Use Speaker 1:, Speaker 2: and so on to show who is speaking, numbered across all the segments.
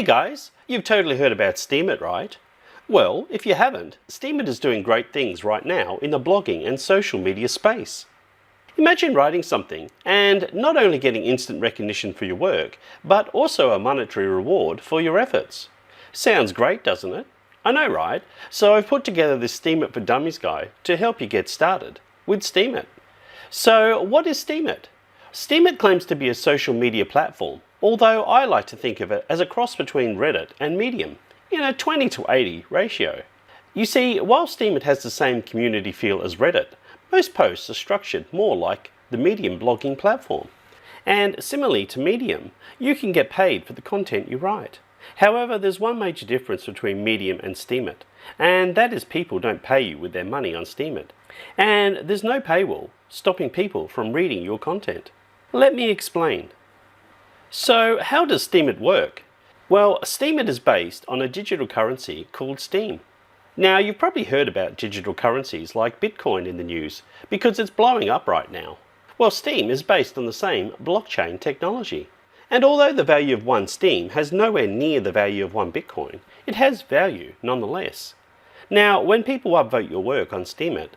Speaker 1: Hey guys, you've totally heard about Steemit, right? Well, if you haven't, Steemit is doing great things right now in the blogging and social media space. Imagine writing something and not only getting instant recognition for your work, but also a monetary reward for your efforts. Sounds great, doesn't it? I know, right? So I've put together this Steemit for Dummies guide to help you get started with Steemit. So what is Steemit? Steemit claims to be a social media platform, although I like to think of it as a cross between Reddit and Medium, in a 20:80 ratio. You see, while Steemit has the same community feel as Reddit, most posts are structured more like the Medium blogging platform. And similarly to Medium, you can get paid for the content you write. However, there's one major difference between Medium and Steemit, and that is people don't pay you with their money on Steemit. And there's no paywall stopping people from reading your content. Let me explain. So how does Steemit work? Well, Steemit is based on a digital currency called Steem. Now, you've probably heard about digital currencies like Bitcoin in the news because it's blowing up right now. Well, Steem is based on the same blockchain technology. And although the value of one Steem has nowhere near the value of one Bitcoin, it has value nonetheless. Now, when people upvote your work on Steemit,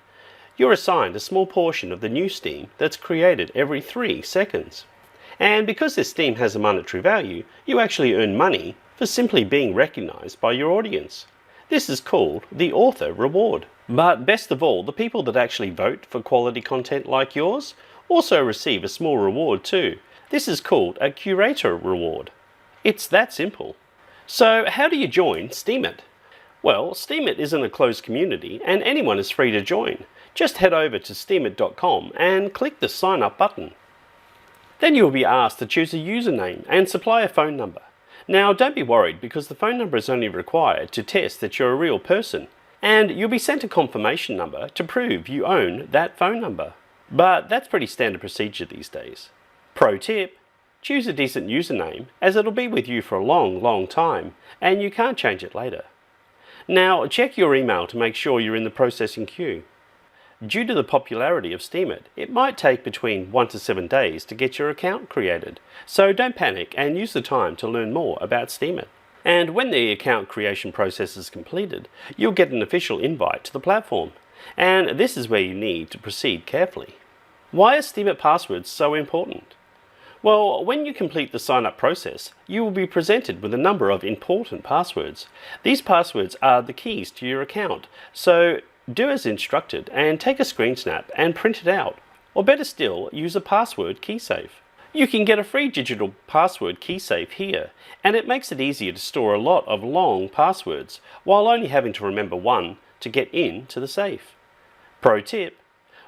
Speaker 1: you're assigned a small portion of the new Steem that's created every 3 seconds. And because this Steem has a monetary value, you actually earn money for simply being recognized by your audience. This is called the author reward. But best of all, the people that actually vote for quality content like yours also receive a small reward too. This is called a curator reward. It's that simple. So how do you join Steemit? Well, Steemit isn't a closed community and anyone is free to join. Just head over to steemit.com and click the sign up button. Then you will be asked to choose a username and supply a phone number. Now don't be worried because the phone number is only required to test that you're a real person, and you'll be sent a confirmation number to prove you own that phone number. But that's pretty standard procedure these days. Pro tip, choose a decent username as it'll be with you for a long time and you can't change it later. Now check your email to make sure you're in the processing queue. Due to the popularity of Steemit, it might take between 1 to 7 days to get your account created, so don't panic and use the time to learn more about Steemit. And when the account creation process is completed, you'll get an official invite to the platform, and this is where you need to proceed carefully. Why are Steemit passwords so important? Well, when you complete the sign-up process, you will be presented with a number of important passwords. These passwords are the keys to your account, so do as instructed and take a screen snap and print it out, or better still, use a password key safe. You can get a free digital password key safe here, and it makes it easier to store a lot of long passwords while only having to remember one to get into the safe. Pro tip,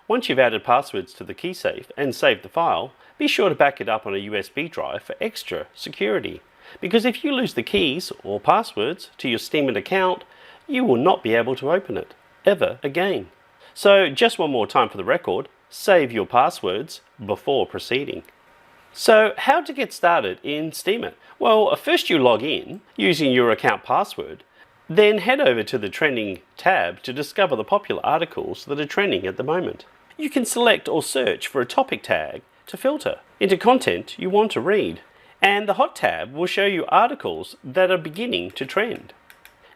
Speaker 1: once you've added passwords to the key safe and saved the file, be sure to back it up on a USB drive for extra security, because if you lose the keys or passwords to your Steemit account, you will not be able to open it ever again. So just one more time for the record, save your passwords before proceeding. So how to get started in Steemit? Well, first you log in using your account password, then head over to the trending tab to discover the popular articles that are trending at the moment. You can select or search for a topic tag to filter into content you want to read, and the hot tab will show you articles that are beginning to trend.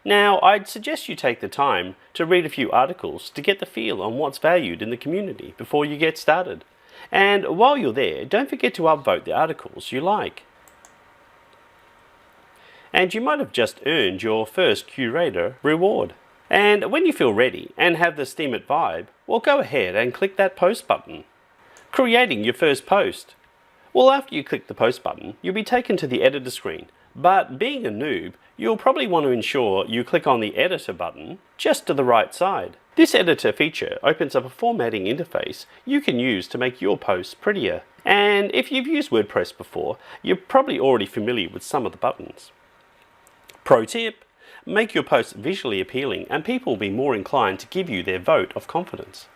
Speaker 1: Now, I'd suggest you take the time to read a few articles to get the feel on what's valued in the community before you get started. And while you're there, don't forget to upvote the articles you like. And you might have just earned your first curator reward. And when you feel ready and have the Steemit vibe, well, go ahead and click that post button. Creating your first post. Well, after you click the post button, you'll be taken to the editor screen. But being a noob, you'll probably want to ensure you click on the editor button just to the right side. This editor feature opens up a formatting interface you can use to make your posts prettier. And if you've used WordPress before, you're probably already familiar with some of the buttons. Pro tip, make your posts visually appealing and people will be more inclined to give you their vote of confidence.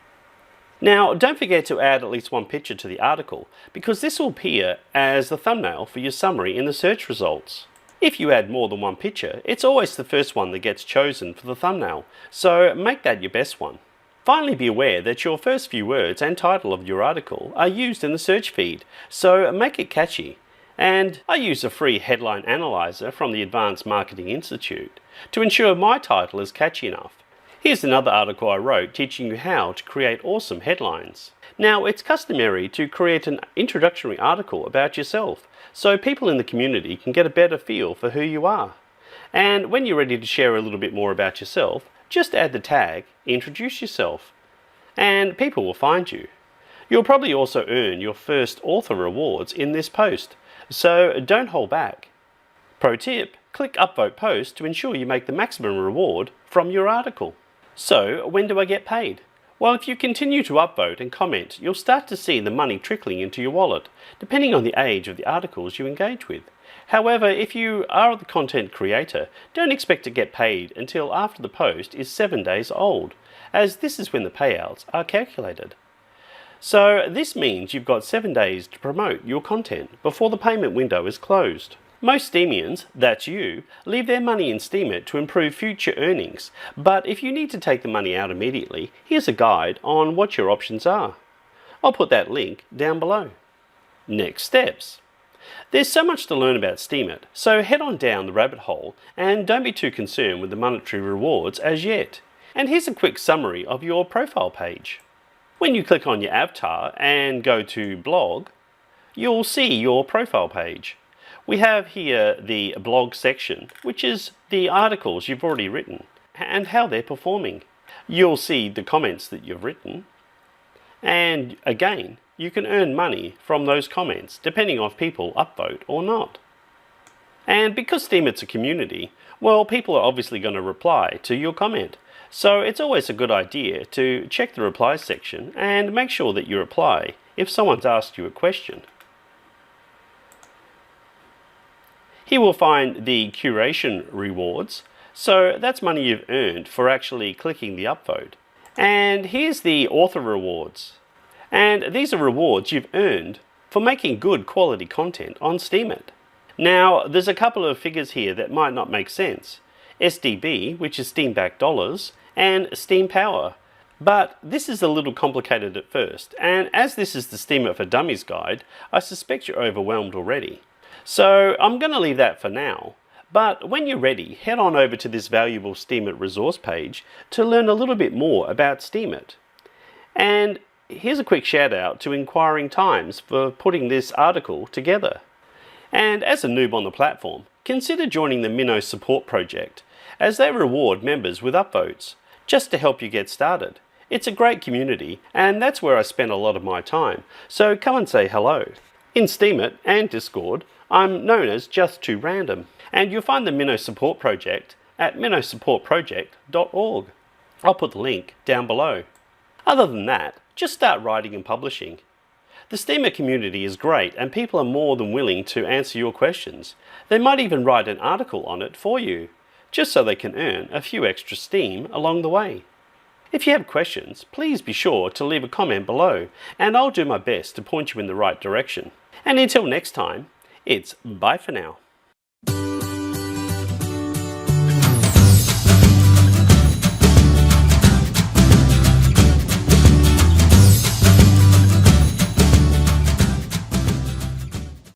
Speaker 1: Now, don't forget to add at least one picture to the article, because this will appear as the thumbnail for your summary in the search results. If you add more than one picture, it's always the first one that gets chosen for the thumbnail, so make that your best one. Finally, be aware that your first few words and title of your article are used in the search feed, so make it catchy. And I use a free headline analyzer from the Advanced Marketing Institute to ensure my title is catchy enough. Here's another article I wrote teaching you how to create awesome headlines. Now, it's customary to create an introductory article about yourself so people in the community can get a better feel for who you are. And when you're ready to share a little bit more about yourself, just add the tag, introduce yourself, and people will find you. You'll probably also earn your first author rewards in this post, so don't hold back. Pro tip, click Upvote Post to ensure you make the maximum reward from your article. So, when do I get paid? Well, if you continue to upvote and comment, you'll start to see the money trickling into your wallet, depending on the age of the articles you engage with. However, if you are the content creator, don't expect to get paid until after the post is 7 days old, as this is when the payouts are calculated. So this means you've got 7 days to promote your content before the payment window is closed. Most Steemians, that's you, leave their money in Steemit to improve future earnings, but if you need to take the money out immediately, here's a guide on what your options are. I'll put that link down below. Next steps. There's so much to learn about Steemit, so head on down the rabbit hole and don't be too concerned with the monetary rewards as yet. And here's a quick summary of your profile page. When you click on your avatar and go to blog, you'll see your profile page. We have here the blog section, which is the articles you've already written and how they're performing. You'll see the comments that you've written, and again, you can earn money from those comments depending on if people upvote or not. And because Steemit's a community, well, people are obviously going to reply to your comment. So it's always a good idea to check the reply section and make sure that you reply if someone's asked you a question. Here we'll find the curation rewards. So that's money you've earned for actually clicking the upvote. And here's the author rewards. And these are rewards you've earned for making good quality content on Steemit. Now, there's a couple of figures here that might not make sense. SDB, which is Steam-backed dollars, and Steam Power. But this is a little complicated at first, and as this is the Steemit for Dummies guide, I suspect you're overwhelmed already. So I'm going to leave that for now, but when you're ready, head on over to this valuable Steemit resource page to learn a little bit more about Steemit. And here's a quick shout out to Inquiring Times for putting this article together. And as a noob on the platform, consider joining the Minnow Support Project, as they reward members with upvotes, just to help you get started. It's a great community, and that's where I spend a lot of my time, so come and say hello. In Steemit and Discord, I'm known as Just Too Random, and you'll find the Minnow Support Project at minnowsupportproject.org. I'll put the link down below. Other than that, just start writing and publishing. The Steemit community is great and people are more than willing to answer your questions. They might even write an article on it for you, just so they can earn a few extra steam along the way. If you have questions, please be sure to leave a comment below and I'll do my best to point you in the right direction. And until next time, it's bye for now.